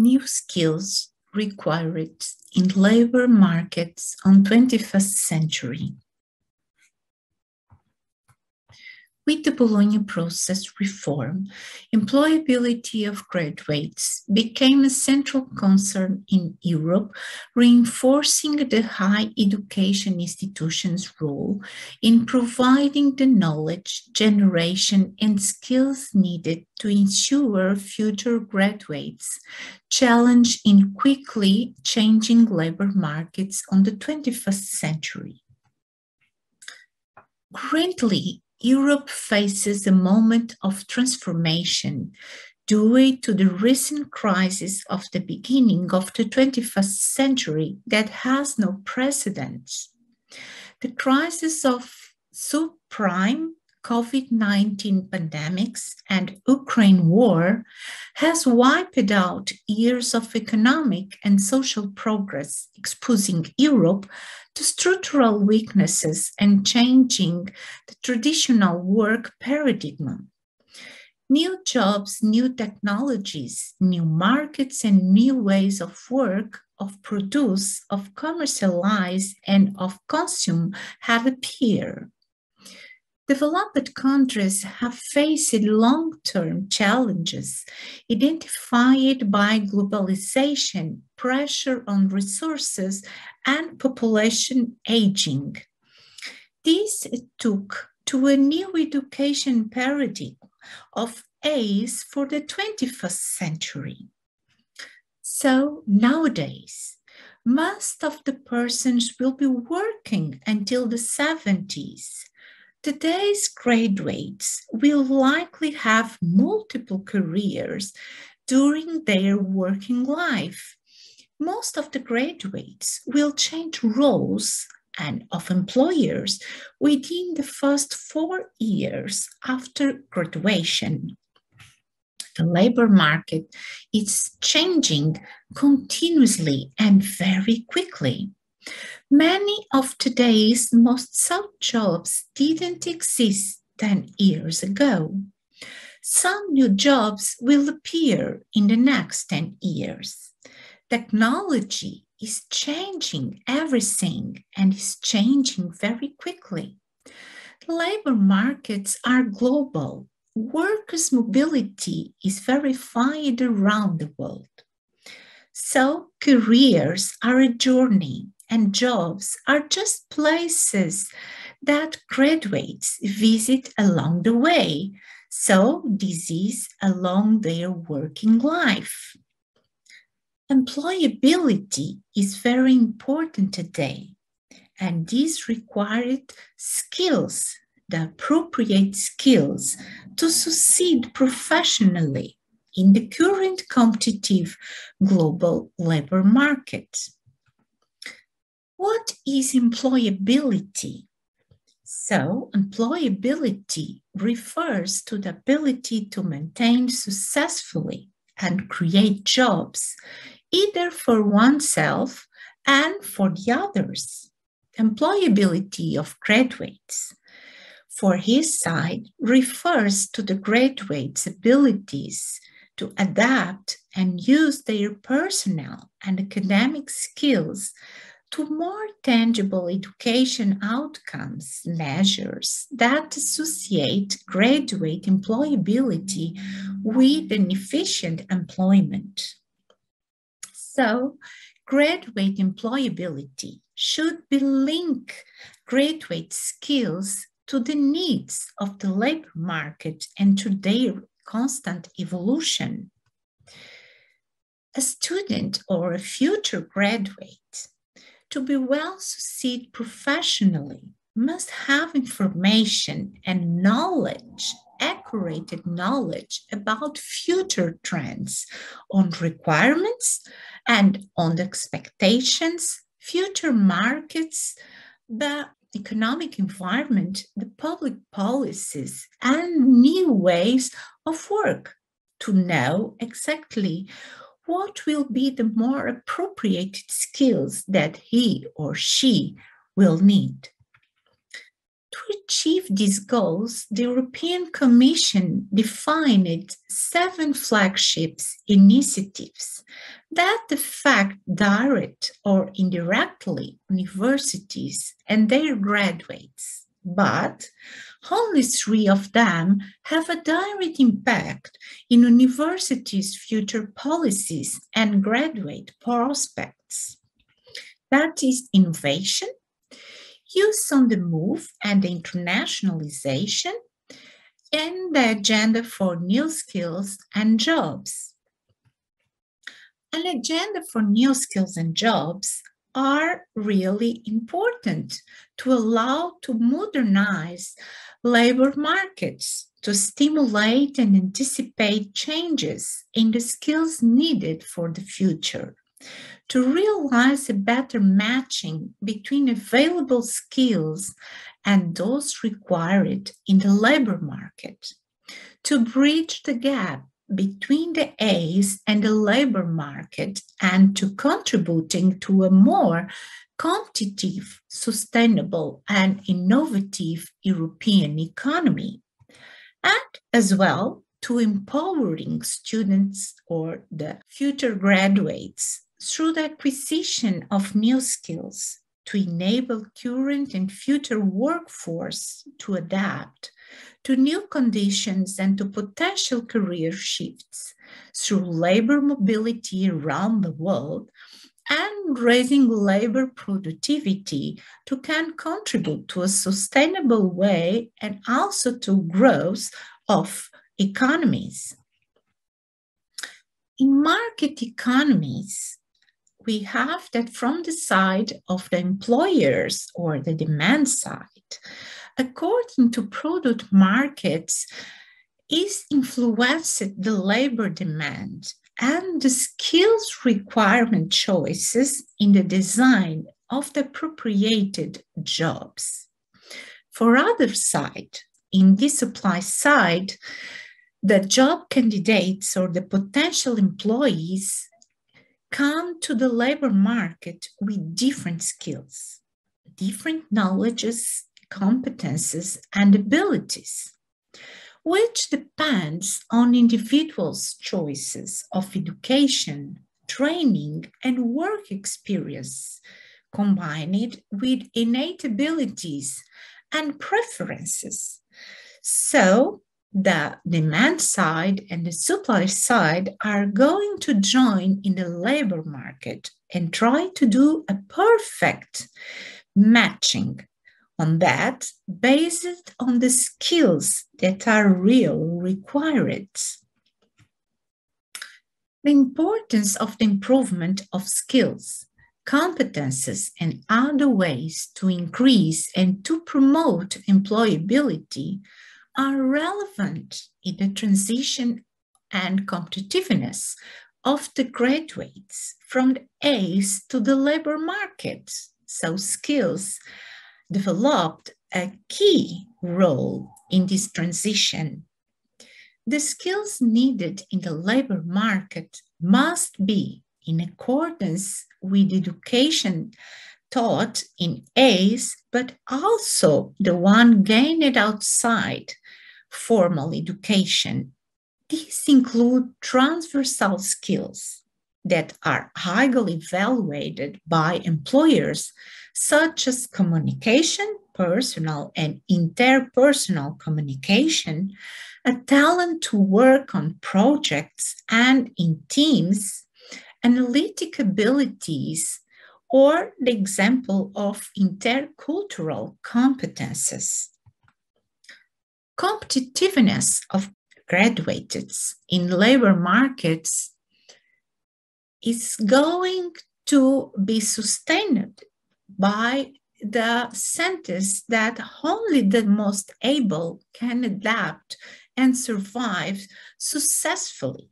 new skills required in labor markets on 21st century. With the Bologna process reform, employability of graduates became a central concern in Europe, reinforcing the higher education institutions' role in providing the knowledge, generation, and skills needed to ensure future graduates challenge in quickly changing labor markets on the 21st century. Currently, Europe faces a moment of transformation due to the recent crisis of the beginning of the 21st century that has no precedent. The crisis of subprime, COVID-19 pandemics, and Ukraine war has wiped out years of economic and social progress, exposing Europe to structural weaknesses and changing the traditional work paradigm. New jobs, new technologies, new markets, and new ways of work, of produce, of commercialize, and of consume have appeared. Developed countries have faced long-term challenges identified by globalization, pressure on resources, and population aging. This took to a new education paradigm of ACE for the 21st century. So nowadays, most of the persons will be working until the 70s. Today's graduates will likely have multiple careers during their working life. Most of the graduates will change roles and of employers within the first 4 years after graduation. The labor market is changing continuously and very quickly. Many of today's most sought jobs didn't exist 10 years ago. Some new jobs will appear in the next 10 years. Technology is changing everything and is changing very quickly. Labor markets are global. Workers' mobility is verified around the world. So careers are a journey, and jobs are just places that graduates visit along the way. So this is along their working life. Employability is very important today, and this required skills, the appropriate skills to succeed professionally in the current competitive global labor market. What is employability? So, employability refers to the ability to maintain successfully and create jobs, either for oneself and for the others. Employability of graduates, for his side, refers to the graduates' abilities to adapt and use their personnel and academic skills to more tangible education outcomes measures that associate graduate employability with an efficient employment. So, graduate employability should be linked graduate skills to the needs of the labor market and to their constant evolution. A student or a future graduate, to be well succeed professionally, must have information and knowledge, accurate knowledge about future trends on requirements and on the expectations, future markets, the economic environment, the public policies, and new ways of work to know exactly what will be the more appropriate skills that he or she will need. To achieve these goals, the European Commission defined 7 flagship initiatives that affect direct or indirectly universities and their graduates, but only 3 of them have a direct impact in universities' future policies and graduate prospects. That is innovation, Youth on the Move and Internationalization, and the Agenda for New Skills and Jobs. An agenda for new skills and jobs are really important to allow to modernize labor markets, to stimulate and anticipate changes in the skills needed for the future, to realize a better matching between available skills and those required in the labor market, to bridge the gap between the A's and the labor market and to contributing to a more competitive, sustainable, and innovative European economy, and as well to empowering students or the future graduates through the acquisition of new skills to enable current and future workforce to adapt to new conditions and to potential career shifts through labor mobility around the world and raising labor productivity to can contribute to a sustainable way and also to growth of economies. In market economies, we have that from the side of the employers or the demand side, according to product markets, is influenced the labor demand and the skills requirement choices in the design of the appropriated jobs. For other side, in the supply side, the job candidates or the potential employees come to the labor market with different skills, different knowledges, competences, and abilities, which depends on individuals' choices of education, training, and work experience, combined with innate abilities and preferences. So, the demand side and the supply side are going to join in the labor market and try to do a perfect matching on that based on the skills that are really required. The importance of the improvement of skills, competences, and other ways to increase and to promote employability are relevant in the transition and competitiveness of the graduates from the A's to the labor market. So skills developed a key role in this transition. The skills needed in the labor market must be in accordance with education taught in A's, but also the one gained outside formal education. These include transversal skills that are highly evaluated by employers, such as communication, personal and interpersonal communication, a talent to work on projects and in teams, analytic abilities, or the example of intercultural competences. Competitiveness of graduates in labor markets is going to be sustained by the sentence that only the most able can adapt and survive successfully.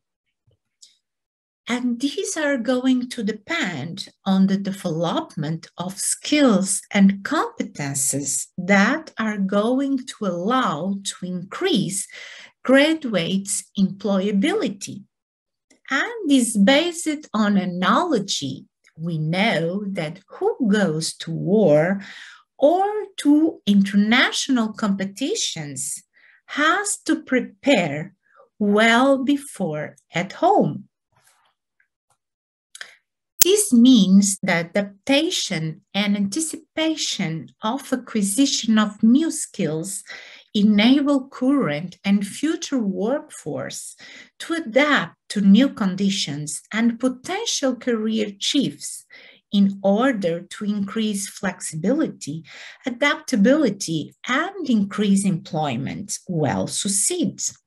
And these are going to depend on the development of skills and competences that are going to allow to increase graduates' employability. And is based on analogy. We know that who goes to war or to international competitions has to prepare well before at home. This means that adaptation and anticipation of acquisition of new skills enable current and future workforce to adapt to new conditions and potential career shifts in order to increase flexibility, adaptability, and increase employment while succeeds.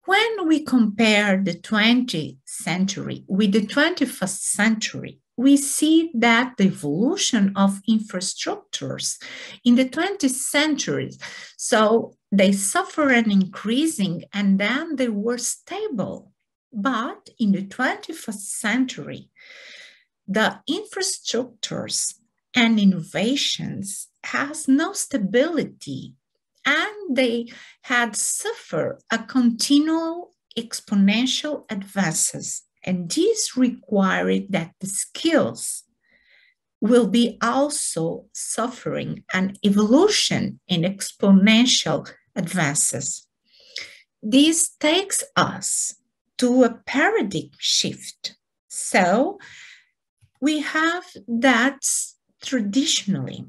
When we compare the 20th century with the 21st century, we see that the evolution of infrastructures in the 20th century, so they suffer an increasing and then they were stable. But in the 21st century, the infrastructures and innovations has no stability, and they had suffered a continual exponential advances, and this required that the skills will be also suffering an evolution in exponential advances. This takes us to a paradigm shift. So we have that traditionally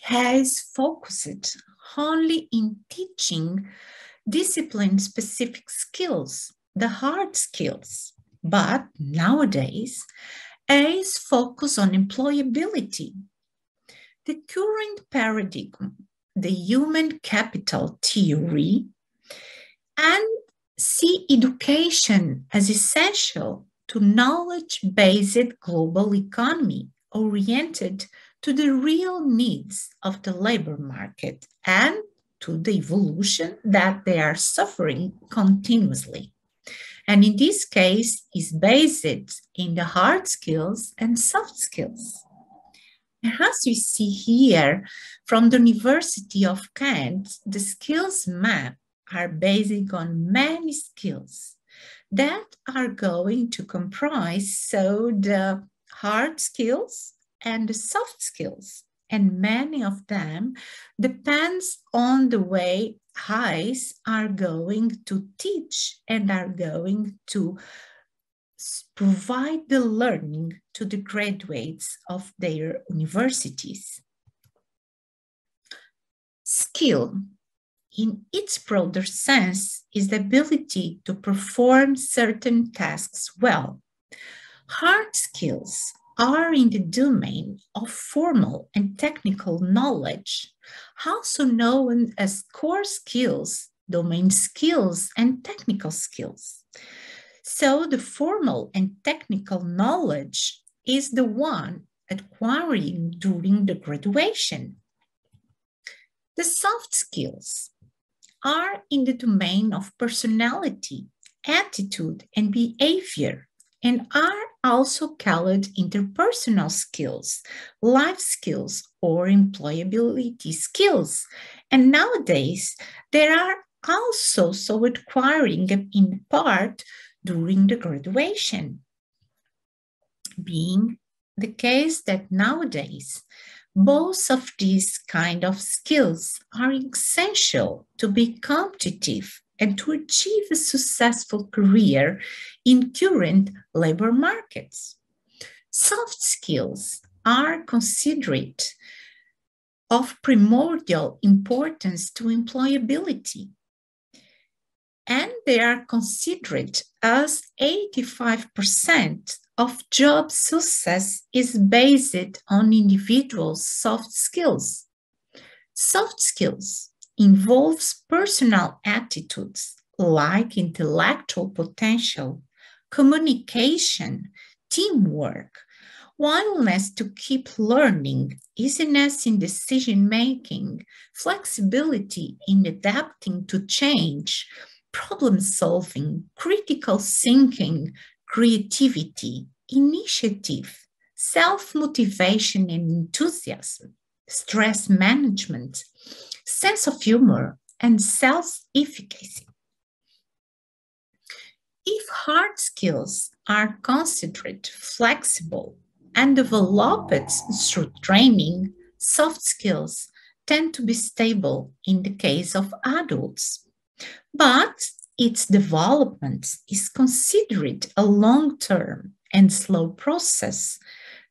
has focused only in teaching discipline-specific skills, the hard skills, but nowadays is focused on employability. The current paradigm, the human capital theory, and see education as essential to knowledge-based global economy oriented to the real needs of the labor market and to the evolution that they are suffering continuously. And in this case, is based in the hard skills and soft skills. As we see here from the University of Kent, the skills map are based on many skills that are going to comprise so the hard skills and the soft skills, and many of them depends on the way HIEs are going to teach and are going to provide the learning to the graduates of their universities. Skill, in its broader sense, is the ability to perform certain tasks well. Hard skills are in the domain of formal and technical knowledge, also known as core skills, domain skills, and technical skills. So the formal and technical knowledge is the one acquiring during the graduation. The soft skills are in the domain of personality, attitude, and behavior, and are also called interpersonal skills, life skills, or employability skills. And nowadays, they are also acquiring in part during the graduation, being the case that nowadays, both of these kind of skills are essential to be competitive and to achieve a successful career in current labor markets. Soft skills are considered of primordial importance to employability, and they are considered as 85% of job success is based on individuals' soft skills. Soft skills involves personal attitudes like intellectual potential, communication, teamwork, willingness to keep learning, easiness in decision-making, flexibility in adapting to change, problem-solving, critical thinking, creativity, initiative, self-motivation and enthusiasm, stress management, sense of humor, and self-efficacy. If hard skills are considered flexible and developed through training, soft skills tend to be stable in the case of adults. But its development is considered a long-term and slow process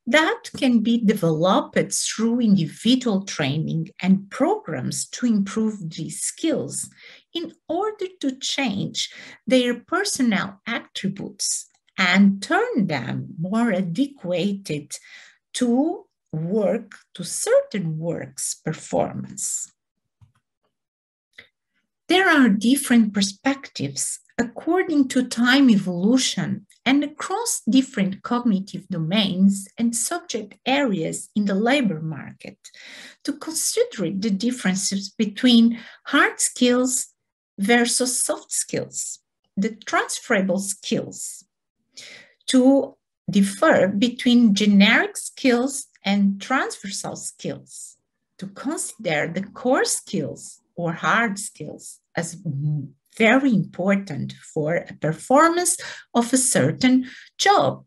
that can be developed through individual training and programs to improve these skills in order to change their personal attributes and turn them more adequate to certain works performance. There are different perspectives according to time evolution and across different cognitive domains and subject areas in the labor market to consider the differences between hard skills versus soft skills, the transferable skills, to differ between generic skills and transversal skills, to consider the core skills or hard skills as very important for a performance of a certain job.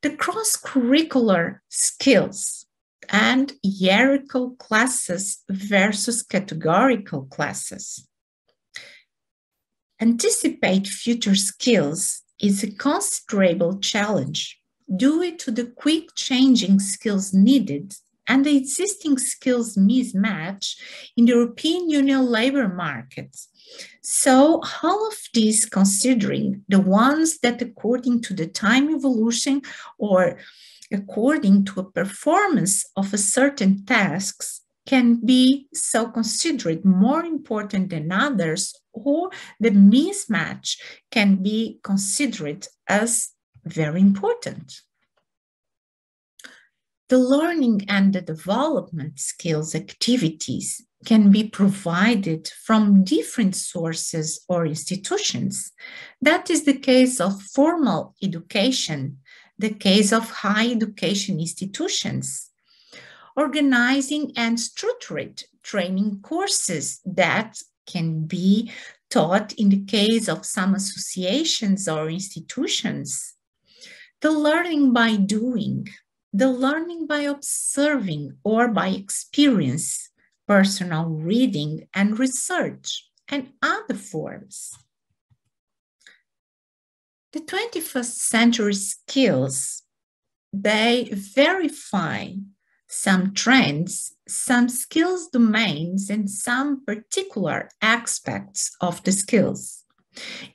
The cross-curricular skills and hierarchical classes versus categorical classes. Anticipate future skills is a considerable challenge due to the quick changing skills needed and the existing skills mismatch in the European Union labor markets. So all of these considering the ones that according to the time evolution or according to a performance of a certain tasks can be so considered more important than others, or the mismatch can be considered as very important. The learning and the development skills activities can be provided from different sources or institutions. That is the case of formal education, the case of higher education institutions, organizing and structured training courses that can be taught in the case of some associations or institutions, the learning by doing, the learning by observing or by experience, personal reading and research, and other forms. The 21st century skills, they verify some trends, some skills domains, and some particular aspects of the skills.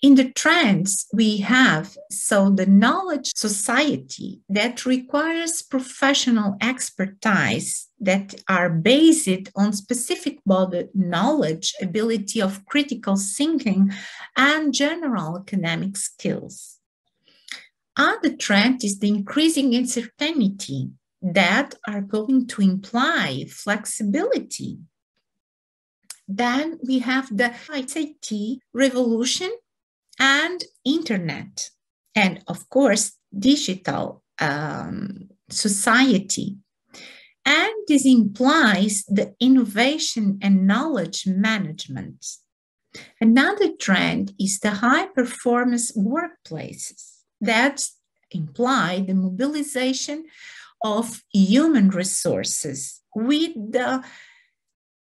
In the trends, we have the knowledge society that requires professional expertise that are based on specific body knowledge, ability of critical thinking, and general academic skills. Other trend is the increasing uncertainty that are going to imply flexibility. Then we have the ICT revolution and internet, and of course, digital society. And this implies the innovation and knowledge management. Another trend is the high performance workplaces that imply the mobilization of human resources with the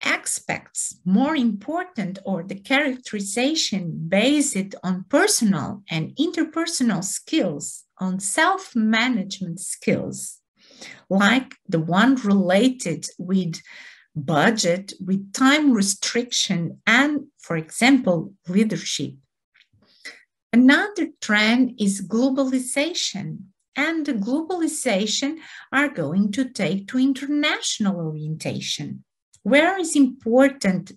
aspects more important or the characterization based on personal and interpersonal skills, on self-management skills, like the one related with budget, with time restriction, and, for example, leadership. Another trend is globalization, and the globalization are going to take to international orientation, where is important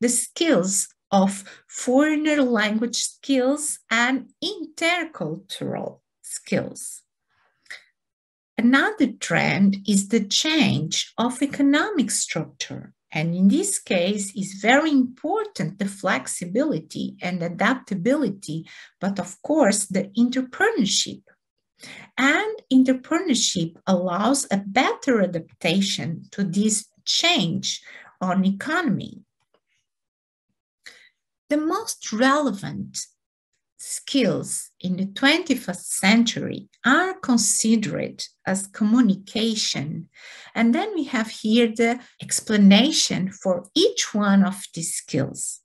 the skills of foreigner language skills and intercultural skills. Another trend is the change of economic structure. And in this case, is very important the flexibility and adaptability, but of course, the entrepreneurship. And entrepreneurship allows a better adaptation to this change on economy. The most relevant skills in the 21st century are considered as communication. And then we have here the explanation for each one of these skills.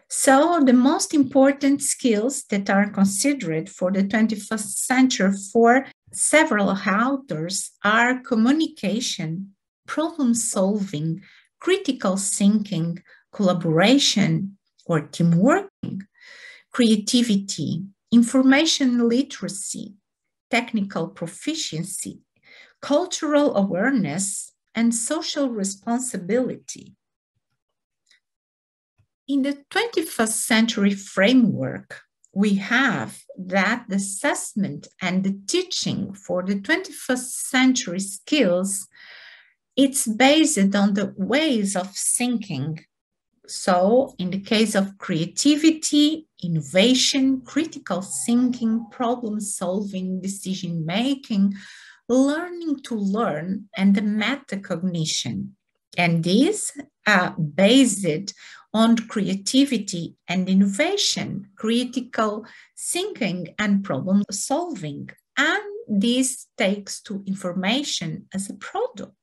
So the most important skills that are considered for the 21st century for several authors are communication, problem solving, critical thinking, collaboration or teamwork, creativity, information literacy, technical proficiency, cultural awareness, and social responsibility. In the 21st century framework, we have that the assessment and the teaching for the 21st century skills, it's based on the ways of thinking. So in the case of creativity, innovation, critical thinking, problem solving, decision making, learning to learn, and the metacognition. And these are based on creativity and innovation, critical thinking and problem solving. And this takes to information as a product.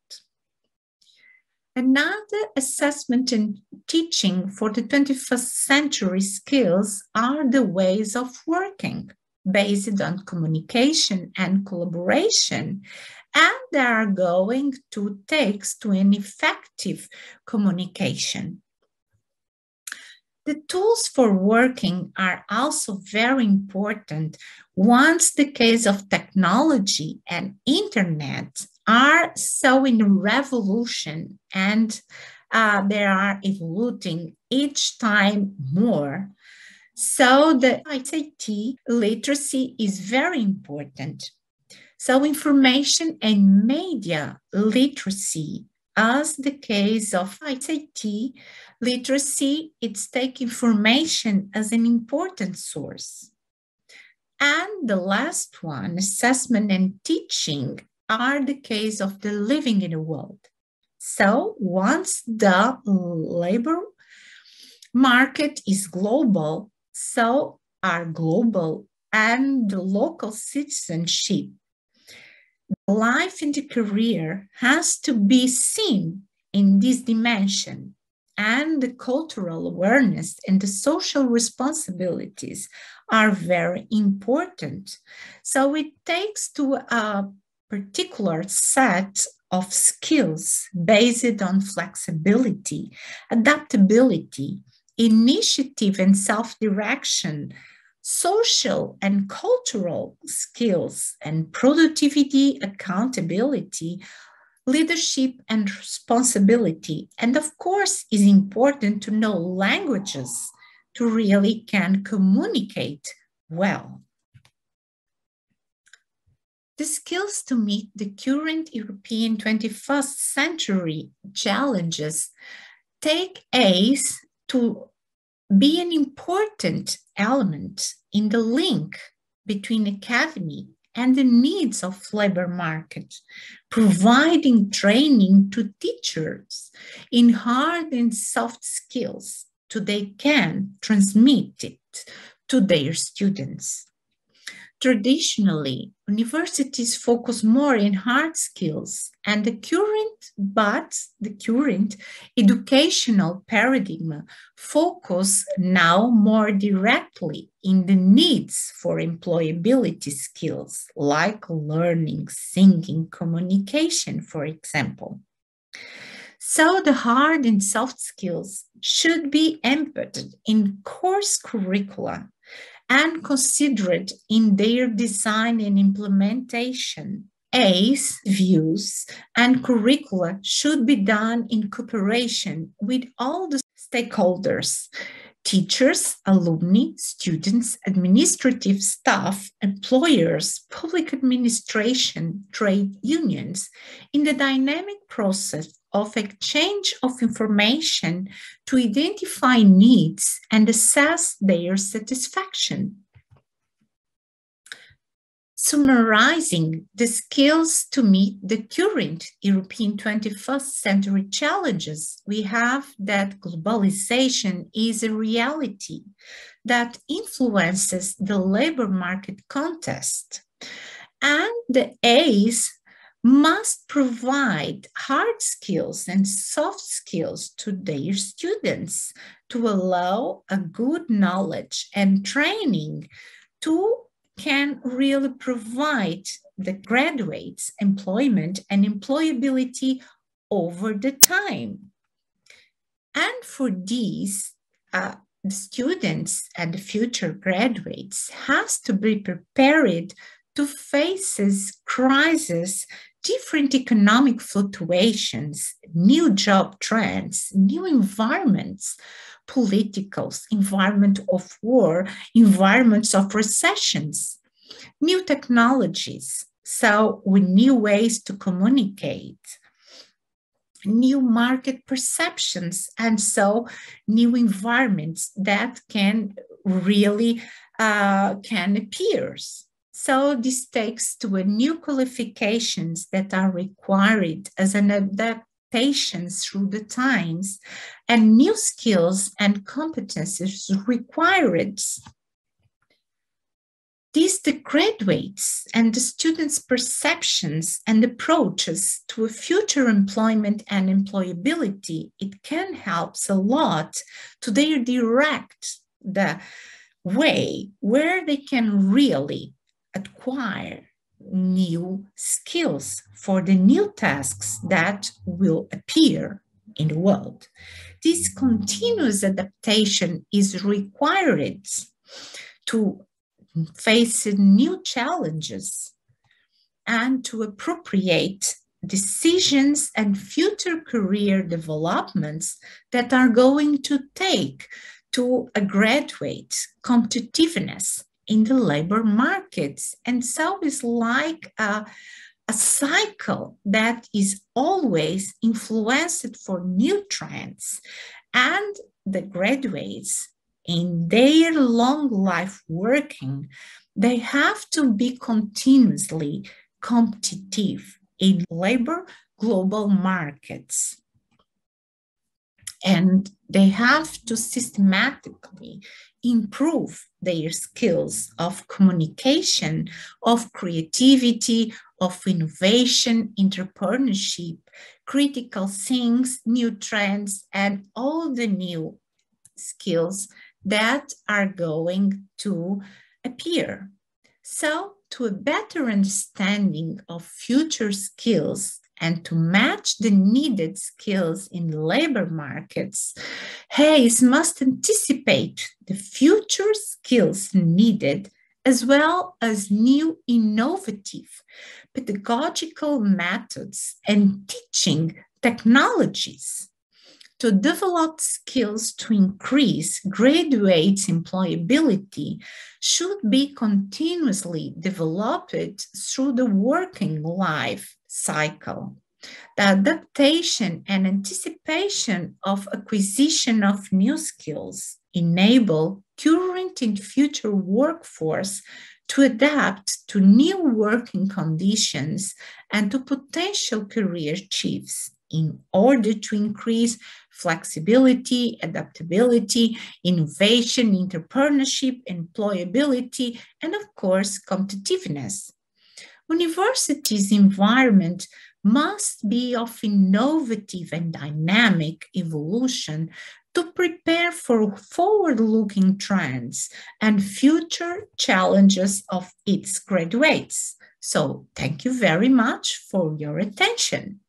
Another assessment and teaching for the 21st century skills are the ways of working based on communication and collaboration, and they are going to take to an effective communication. The tools for working are also very important once the case of technology and internet are so in revolution and they are evolving each time more. So the ICT literacy is very important. So information and media literacy, as the case of ICT literacy, it's take information as an important source. And the last one, assessment and teaching, are the case of the living in the world. So once the labor market is global, so are global and the local citizenship. The life and the career has to be seen in this dimension, and the cultural awareness and the social responsibilities are very important. So it takes to a particular set of skills based on flexibility, adaptability, initiative and self-direction, social and cultural skills, and productivity, accountability, leadership and responsibility. And of course, it's important to know languages to really can communicate well. The skills to meet the current European 21st century challenges take ace to be an important element in the link between academy and the needs of labor market, providing training to teachers in hard and soft skills so they can transmit it to their students. Traditionally, universities focus more in hard skills, and the current educational paradigm focus now more directly in the needs for employability skills like learning, thinking, communication, for example. So the hard and soft skills should be embedded in course curricula and considered in their design and implementation. ACE views and curricula should be done in cooperation with all the stakeholders: teachers, alumni, students, administrative staff, employers, public administration, trade unions, in the dynamic process of exchange of information to identify needs and assess their satisfaction. Summarizing the skills to meet the current European 21st century challenges, we have that globalization is a reality that influences the labor market context. And the A's must provide hard skills and soft skills to their students to allow a good knowledge and training to can really provide the graduates employment and employability over the time. And for these, the students and the future graduates has to be prepared to face crises, different economic fluctuations, new job trends, new environments, politicals, environment of war, environments of recessions, new technologies, so with new ways to communicate, new market perceptions, and so new environments that can really can appear. So this takes to a new qualifications that are required as an adaptations through the times and new skills and competencies required. These the graduates and the students' perceptions and approaches to a future employment and employability, it can help a lot to their direct the way where they can really acquire new skills for the new tasks that will appear in the world. This continuous adaptation is required to face new challenges and to appropriate decisions and future career developments that are going to take to a graduate competitiveness in the labor markets. And so it's like a cycle that is always influenced for new trends, and the graduates in their long life working, they have to be continuously competitive in labor global markets. And they have to systematically improve their skills of communication, of creativity, of innovation, entrepreneurship, critical things, new trends, and all the new skills that are going to appear. So, to a better understanding of future skills and to match the needed skills in labor markets, Hayes must anticipate the future skills needed as well as new innovative pedagogical methods and teaching technologies to develop skills to increase graduates' employability should be continuously developed through the working life cycle. The adaptation and anticipation of acquisition of new skills enable current and future workforce to adapt to new working conditions and to potential career shifts in order to increase flexibility, adaptability, innovation, entrepreneurship, employability, and of course, competitiveness. Universities' environment must be of innovative and dynamic evolution to prepare for forward-looking trends and future challenges of its graduates. So, thank you very much for your attention.